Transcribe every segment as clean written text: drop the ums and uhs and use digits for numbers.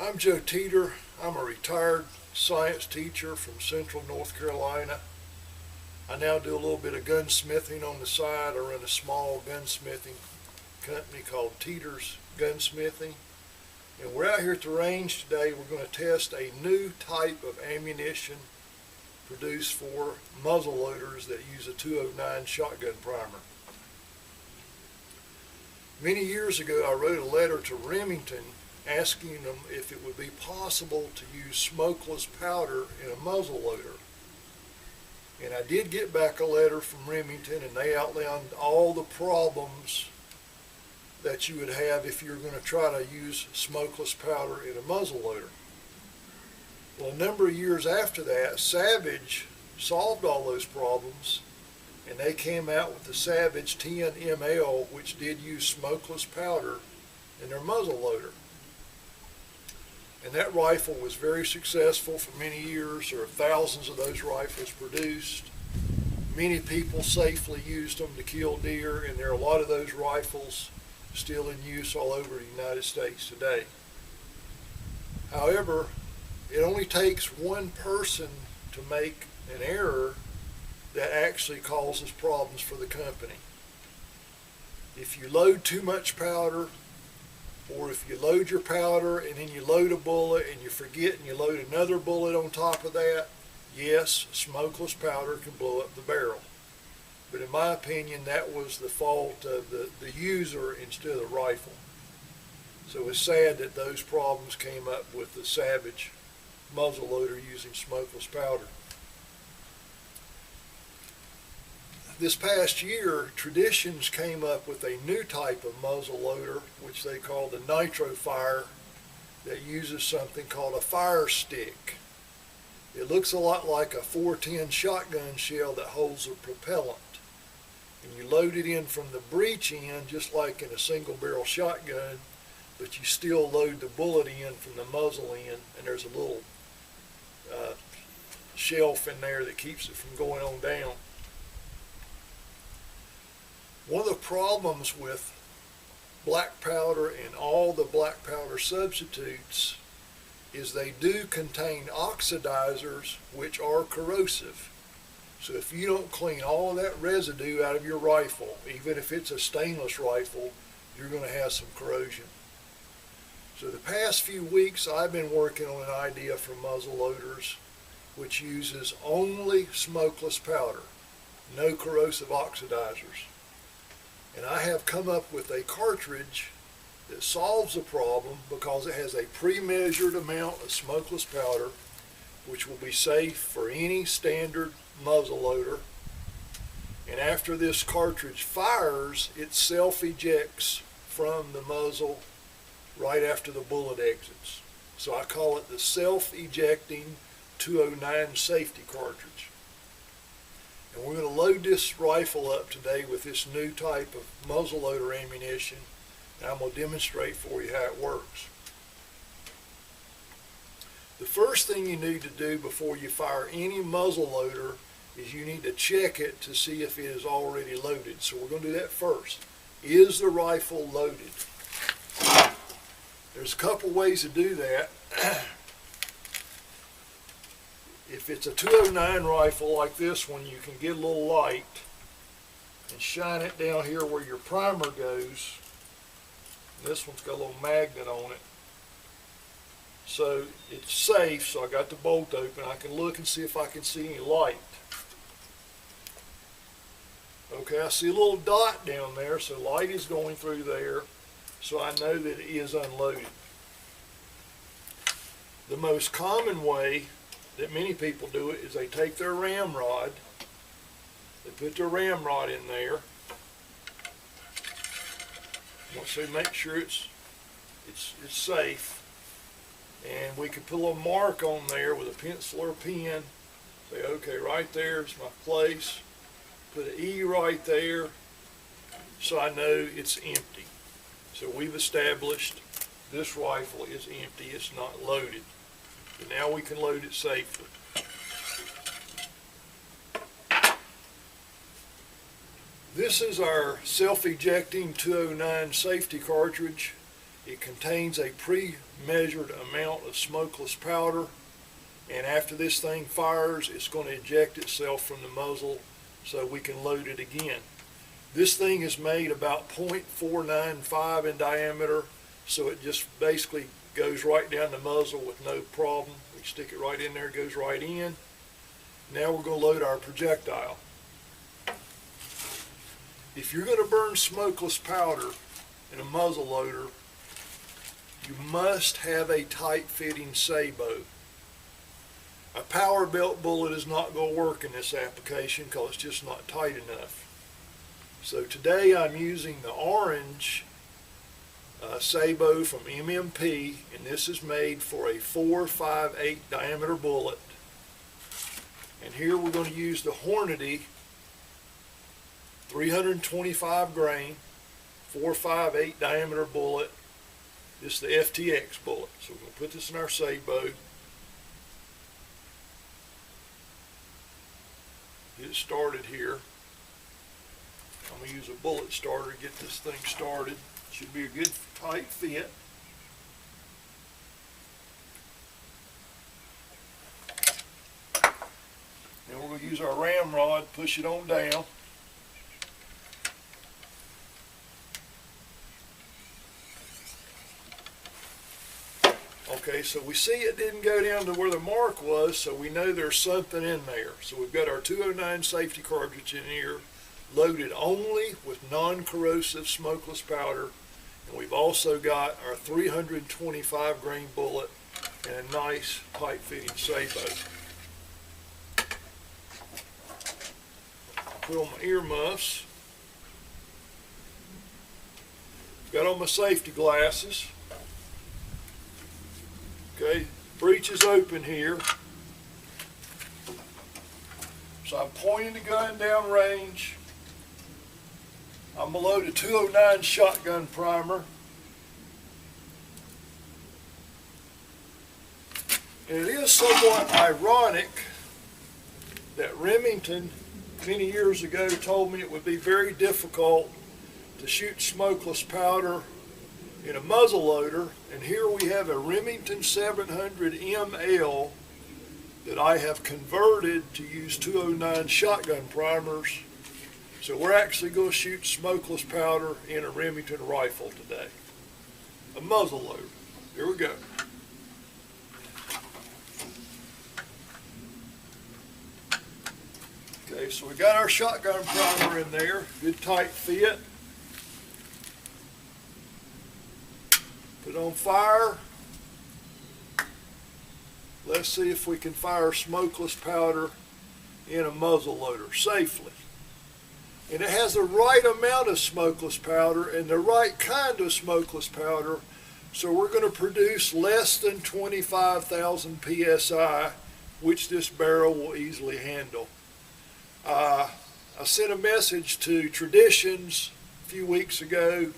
I'm Joe Teeter. I'm a retired science teacher from Central North Carolina. I now do a little bit of gunsmithing on the side. I run a small gunsmithing company called Teeter's Gunsmithing. And we're out here at the range today. We're going to test a new type of ammunition produced for muzzle loaders that use a 209 shotgun primer. Many years ago, I wrote a letter to Remington asking them if it would be possible to use smokeless powder in a muzzle loader. And I did get back a letter from Remington, and they outlined all the problems that you would have if you're going to try to use smokeless powder in a muzzle loader. Well, a number of years after that, Savage solved all those problems, and they came out with the Savage 10 ML, which did use smokeless powder in their muzzle loader. And that rifle was very successful for many years. There are thousands of those rifles produced. Many people safely used them to kill deer, and there are a lot of those rifles still in use all over the United States today. However, it only takes one person to make an error that actually causes problems for the company. If you load too much powder, or if you load your powder and then you load a bullet and you forget and you load another bullet on top of that, yes, smokeless powder can blow up the barrel. But in my opinion, that was the fault of the user instead of the rifle. So it's sad that those problems came up with the Savage muzzleloader using smokeless powder. This past year, Traditions came up with a new type of muzzle loader, which they call the nitro fire, that uses something called a fire stick. It looks a lot like a 410 shotgun shell that holds a propellant. And you load it in from the breech end, just like in a single barrel shotgun, but you still load the bullet in from the muzzle end, and there's a little shelf in there that keeps it from going on down. One of the problems with black powder and all the black powder substitutes is they do contain oxidizers which are corrosive. So if you don't clean all of that residue out of your rifle, even if it's a stainless rifle, you're going to have some corrosion. So the past few weeks I've been working on an idea for muzzle loaders which uses only smokeless powder, no corrosive oxidizers. And I have come up with a cartridge that solves the problem because it has a pre-measured amount of smokeless powder, which will be safe for any standard muzzle loader. And after this cartridge fires, it self-ejects from the muzzle right after the bullet exits. So I call it the Self-Ejecting 209 safety cartridge. And we're going to load this rifle up today with this new type of muzzleloader ammunition, and I'm going to demonstrate for you how it works. The first thing you need to do before you fire any muzzleloader is you need to check it to see if it is already loaded. So we're going to do that first. Is the rifle loaded? There's a couple ways to do that. If it's a 209 rifle like this one, you can get a little light and shine it down here where your primer goes. This one's got a little magnet on it. So it's safe, so I got the bolt open. I can look and see if I can see any light. Okay, I see a little dot down there, so light is going through there, so I know that it is unloaded. The most common way that many people do it is they take their ramrod, they put their ramrod in there. Once they make sure it's safe, and we can put a little mark on there with a pencil or a pen. Say, okay, right there's my place. Put an E right there, so I know it's empty. So we've established this rifle is empty, it's not loaded. But now we can load it safely. This is our self-ejecting 209 safety cartridge. It contains a pre-measured amount of smokeless powder, and after this thing fires, it's going to eject itself from the muzzle so we can load it again. This thing is made about 0.495 in diameter, so it just basically goes right down the muzzle with no problem. We stick it right in there, it goes right in. Now we're going to load our projectile. If you're going to burn smokeless powder in a muzzle loader, you must have a tight-fitting sabot. A power belt bullet is not going to work in this application because it's just not tight enough. So today I'm using the orange sabot from MMP, and this is made for a 4.58 diameter bullet. And here we're going to use the Hornady 325 grain 4.58 diameter bullet. This is the FTX bullet. So we're going to put this in our sabot. Get it started here. I'm going to use a bullet starter to get this thing started. Should be a good tight fit. Then we're going to use our ramrod, push it on down. Okay, so we see it didn't go down to where the mark was, so we know there's something in there. So we've got our 209 safety cartridge in here, loaded only with non-corrosive smokeless powder, and we've also got our 325 grain bullet and a nice tight-fitting sabot. Put on my earmuffs. Got on my safety glasses. Okay, breech is open here. So I'm pointing the gun down range. I'm going to load a 209 shotgun primer. And it is somewhat ironic that Remington many years ago told me it would be very difficult to shoot smokeless powder in a muzzle loader, and here we have a Remington 700 ML that I have converted to use 209 shotgun primers. So we're actually going to shoot smokeless powder in a Remington rifle today. A muzzle loader. Here we go. Okay, so we got our shotgun primer in there. Good tight fit. Put it on fire. Let's see if we can fire smokeless powder in a muzzle loader safely. And it has the right amount of smokeless powder and the right kind of smokeless powder, so we're going to produce less than 25,000 psi, which this barrel will easily handle. I sent a message to Traditions a few weeks ago,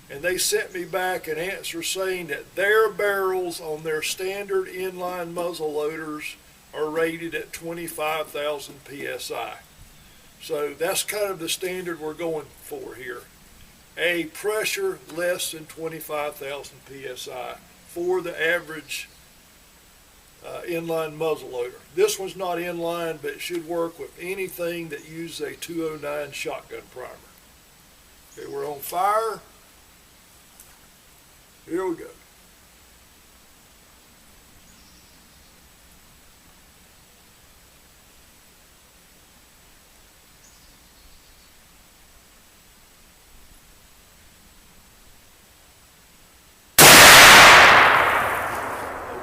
and they sent me back an answer saying that their barrels on their standard inline muzzle loaders are rated at 25,000 psi. So that's kind of the standard we're going for here. A pressure less than 25,000 psi for the average inline muzzle loader. This one's not inline, but it should work with anything that uses a 209 shotgun primer. Okay, we're on fire. Here we go.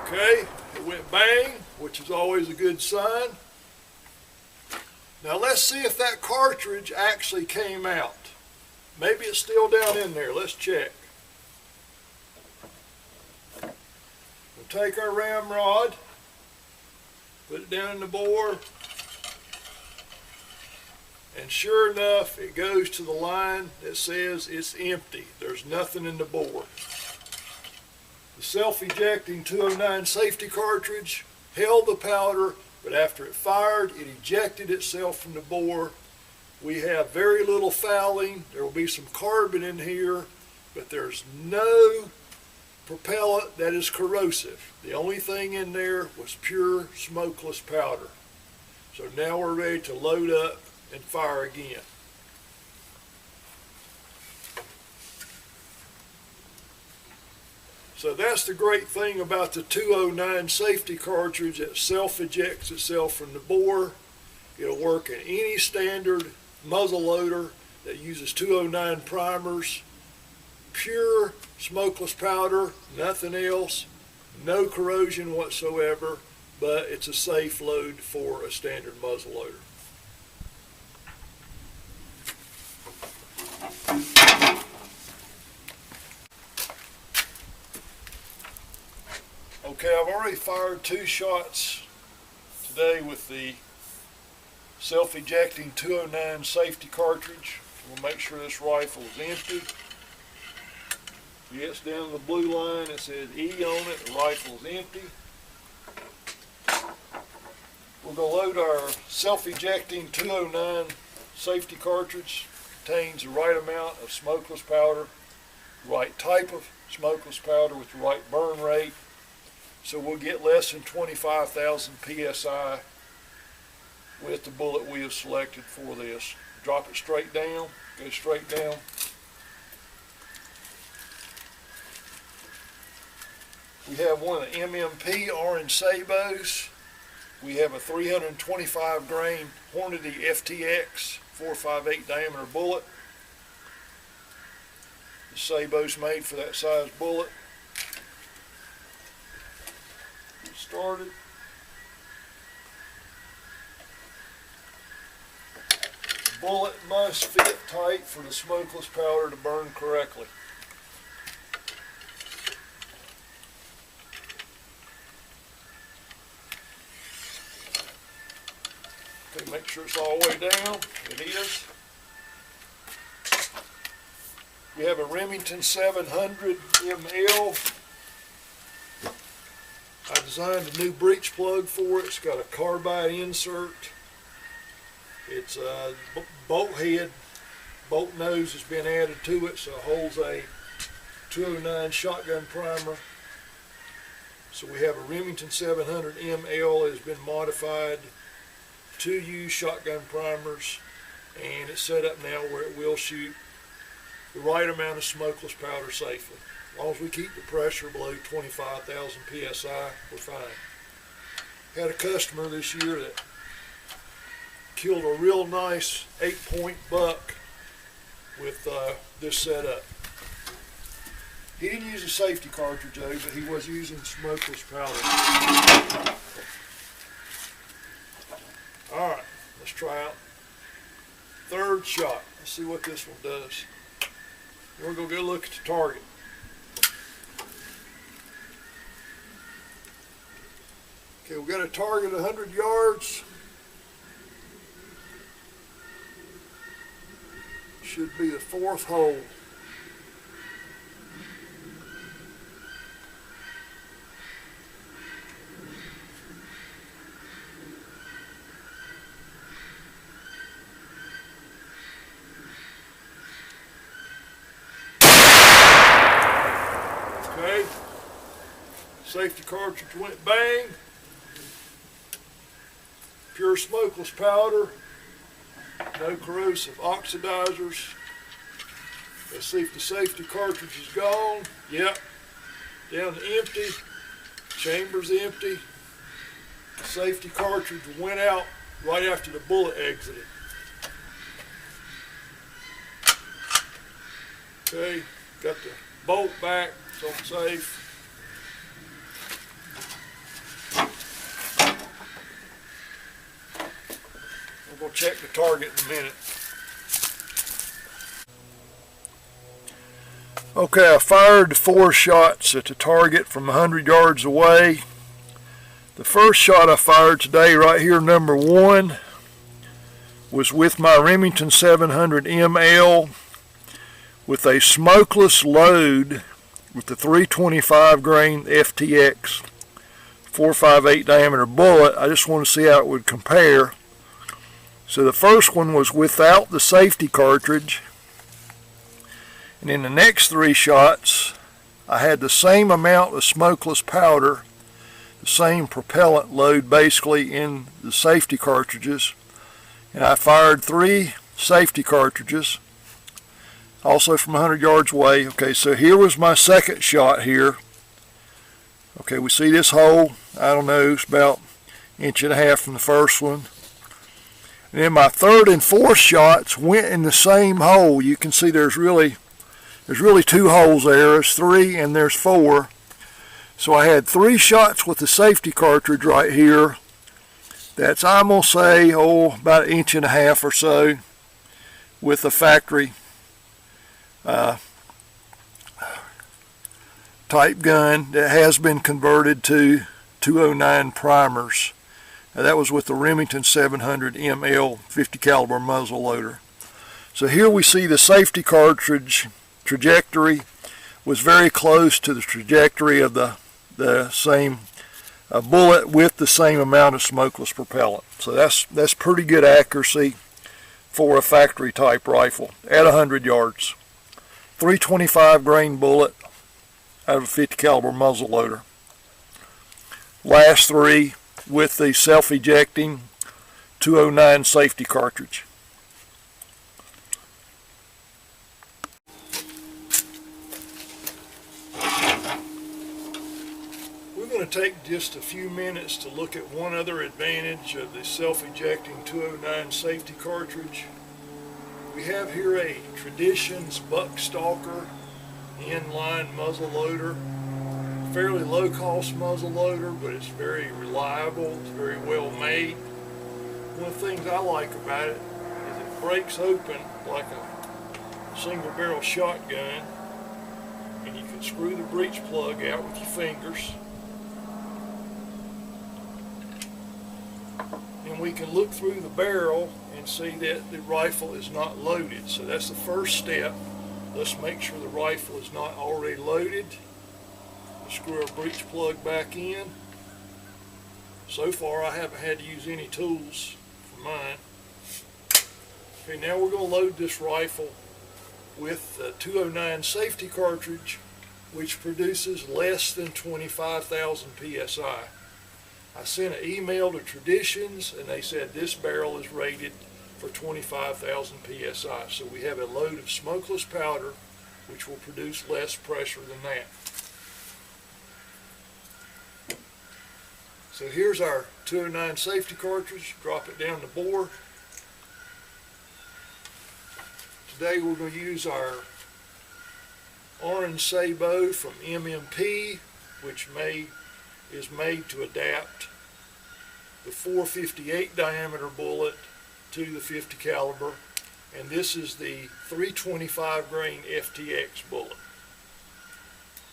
Okay, it went bang, which is always a good sign. Now let's see if that cartridge actually came out. Maybe it's still down in there. Let's check. We'll take our ramrod, put it down in the bore, and sure enough, it goes to the line that says it's empty. There's nothing in the bore. The self-ejecting 209 safety cartridge held the powder, but after it fired, it ejected itself from the bore. We have very little fouling. There will be some carbon in here, but there's no propellant that is corrosive. The only thing in there was pure smokeless powder. So now we're ready to load up and fire again. So that's the great thing about the 209 safety cartridge. It self-ejects itself from the bore. It'll work in any standard muzzleloader that uses 209 primers. Pure smokeless powder, nothing else, no corrosion whatsoever, but it's a safe load for a standard muzzleloader. Okay, I've already fired 2 shots today with the self-ejecting 209 safety cartridge. We'll make sure this rifle is empty. Yes, down the blue line it says E on it, the rifle is empty. We're going to load our self-ejecting 209 safety cartridge. Contains the right amount of smokeless powder, the right type of smokeless powder with the right burn rate. So we'll get less than 25,000 PSI with the bullet we have selected for this. Drop it straight down, go straight down. We have one of the MMP orange sabos. We have a 325 grain Hornady FTX 458 diameter bullet. The sabo's made for that size bullet. Get started. The bullet must fit tight for the smokeless powder to burn correctly. Okay, make sure it's all the way down. It is. We have a Remington 700 ML. I designed a new breech plug for it. It's got a carbide insert. It's a bolt head. Bolt nose has been added to it, so it holds a 209 shotgun primer. So we have a Remington 700 ML that has been modified to use shotgun primers, and it's set up now where it will shoot the right amount of smokeless powder safely. As long as we keep the pressure below 25,000 PSI, we're fine. Had a customer this year that killed a real nice 8-point buck with this setup. He didn't use a safety cartridge though, but he was using smokeless powder. Alright, let's try out third shot. Let's see what this one does. We're going to go look at the target. Okay, we've got a target 100 yards. Should be the 4th hole. Okay, safety cartridge went bang. Pure smokeless powder, no corrosive oxidizers. Let's see if the safety cartridge is gone. Yep, down to empty, chamber's empty. The safety cartridge went out right after the bullet exited. Okay, got the bolt back, so I'm safe. We'll go check the target in a minute. Okay, I fired 4 shots at the target from 100 yards away. The first shot I fired today, right here, number 1, was with my Remington 700 ML with a smokeless load with the 325 grain FTX 458 diameter bullet. I just want to see how it would compare. So the first one was without the safety cartridge, and in the next 3 shots I had the same amount of smokeless powder, the same propellant load basically in the safety cartridges, and I fired 3 safety cartridges, also from 100 yards away. Okay, so here was my second shot here. Okay, we see this hole, I don't know, it's about 1.5 inches from the first one. And then my third and fourth shots went in the same hole. You can see there's really 2 holes there. There's 3 and there's 4. So I had 3 shots with the safety cartridge right here. That's, I'm going to say, about 1.5 inches or so with the factory type gun that has been converted to 209 primers. That was with the Remington 700 ML 50 caliber muzzle loader. So here we see the safety cartridge trajectory was very close to the trajectory of the same bullet with the same amount of smokeless propellant. So that's pretty good accuracy for a factory type rifle at 100 yards. 325 grain bullet out of a 50 caliber muzzle loader. Last 3 with the self-ejecting 209 safety cartridge. We're going to take just a few minutes to look at one other advantage of the self-ejecting 209 safety cartridge. We have here a Traditions Buckstalker inline muzzle loader. Fairly low cost muzzle loader, but it's very reliable, it's very well made. One of the things I like about it is it breaks open like a single barrel shotgun, and you can screw the breech plug out with your fingers. And we can look through the barrel and see that the rifle is not loaded. So that's the first step. Let's make sure the rifle is not already loaded. Screw our breech plug back in. So far I haven't had to use any tools for mine. Okay, now we're going to load this rifle with the 209 safety cartridge, which produces less than 25,000 psi. I sent an email to Traditions and they said this barrel is rated for 25,000 psi. So we have a load of smokeless powder which will produce less pressure than that. So here's our 209 safety cartridge. Drop it down the bore. Today we're going to use our orange sabot from MMP, which is made to adapt the 458 diameter bullet to the 50 caliber, and this is the 325 grain FTX bullet.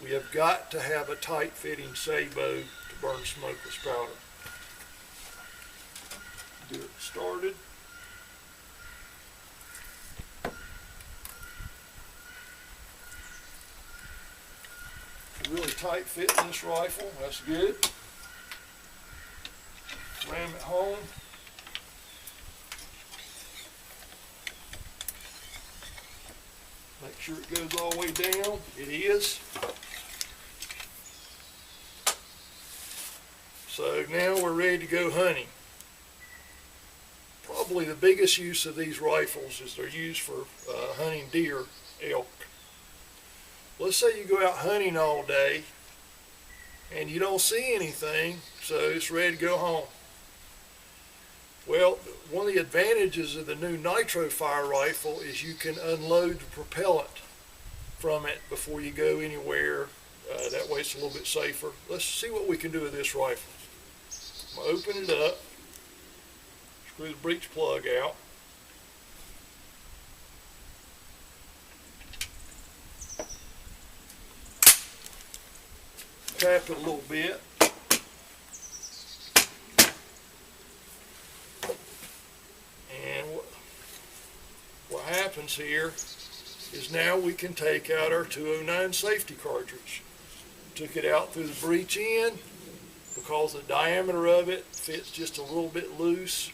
We have got to have a tight fitting sabot to burn smokeless powder. Get it started. Really tight fit in this rifle, that's good. Ram it home. Make sure it goes all the way down. It is. So now we're ready to go hunting. Probably the biggest use of these rifles is they're used for hunting deer, elk. Let's say you go out hunting all day and you don't see anything, so it's ready to go home. Well, one of the advantages of the new nitro fire rifle is you can unload the propellant from it before you go anywhere. That way it's a little bit safer. Let's see what we can do with this rifle. I'm going to open it up, screw the breech plug out. Tap it a little bit. And what happens here is now we can take out our 209 safety cartridge. Took it out through the breech end because the diameter of it fits just a little bit loose.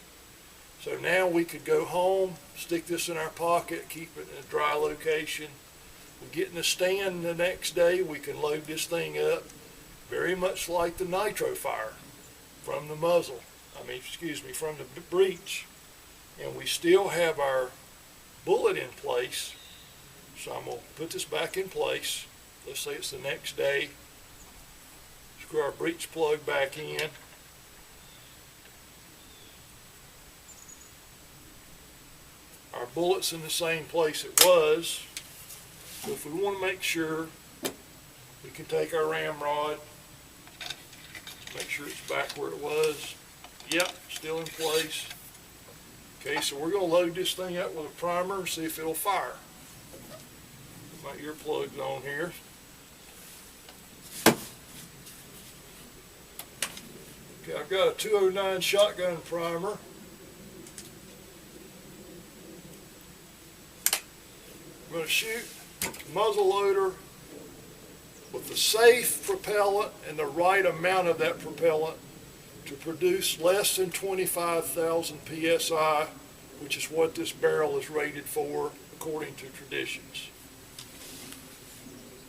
So now we could go home, stick this in our pocket, keep it in a dry location, We get in the stand the next day, we can load this thing up very much like the nitro fire from the muzzle. From the breech. And we still have our bullet in place. So I'm going to put this back in place. Let's say it's the next day. Screw our breech plug back in. Our bullet's in the same place it was. So if we want to make sure, we can take our ramrod, make sure it's back where it was. Yep, still in place. Okay, so we're going to load this thing up with a primer and see if it'll fire. Put my earplugs on here. Okay, I've got a 209 shotgun primer. I'm going to shoot muzzleloader with the safe propellant and the right amount of that propellant to produce less than 25,000 psi, which is what this barrel is rated for according to traditions.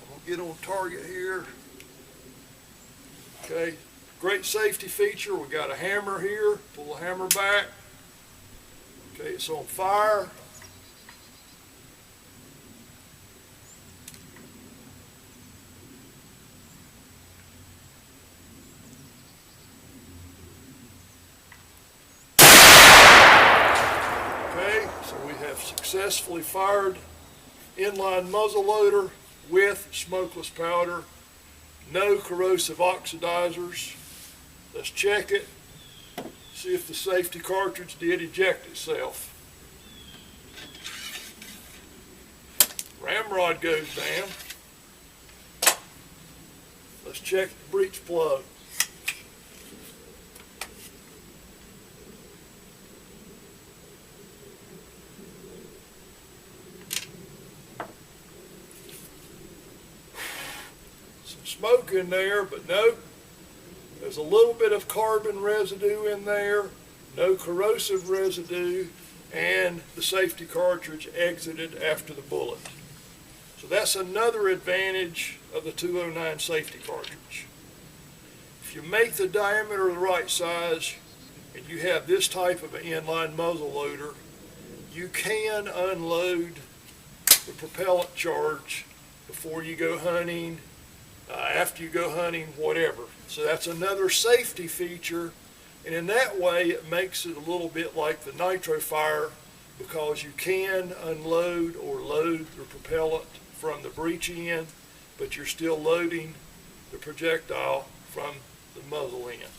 I'm going to get on target here. Okay, great safety feature. We got a hammer here. Pull the hammer back. Okay, it's on fire. Successfully fired inline muzzleloader with smokeless powder, no corrosive oxidizers. Let's check it, see if the safety cartridge did eject itself. Ramrod goes down. Let's check the breech plug. Smoke in there, but nope, there's a little bit of carbon residue in there, no corrosive residue, and the safety cartridge exited after the bullet. So that's another advantage of the 209 safety cartridge. If you make the diameter the right size and you have this type of an inline muzzle loader, you can unload the propellant charge before you go hunting, after you go hunting, whatever. So that's another safety feature, and in that way it makes it a little bit like the nitro fire, because you can unload or load the propellant from the breech end, but you're still loading the projectile from the muzzle end.